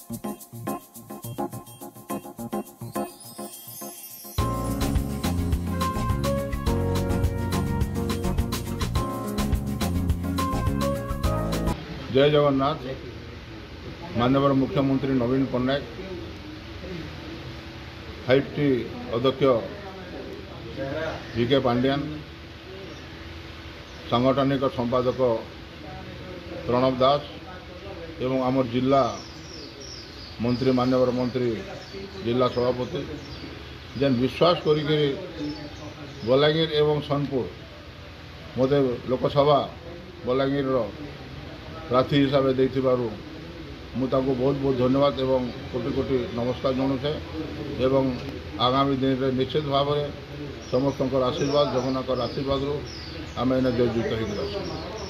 जय जगन्नाथ। माननीय मुख्यमंत्री नवीन पट्टनायक, 5T अध्यक्ष VK पांड्यान, सांगठनिक संपादक प्रणव दास एवं आम जिला मंत्री माननीय मंत्री जिला सभापति जेन विश्वास करी बलांगीर एवं सोनपुर मते लोकसभा बलांगीर प्रार्थी हिसाब से मुझे बहुत बहुत धन्यवाद एवं कोटि कोटि नमस्कार जनाऊे एवं आगामी दिन में निश्चित भाव में समस्त आशीर्वाद जगन्नाथ आशीर्वाद आम जयजुक्त हो।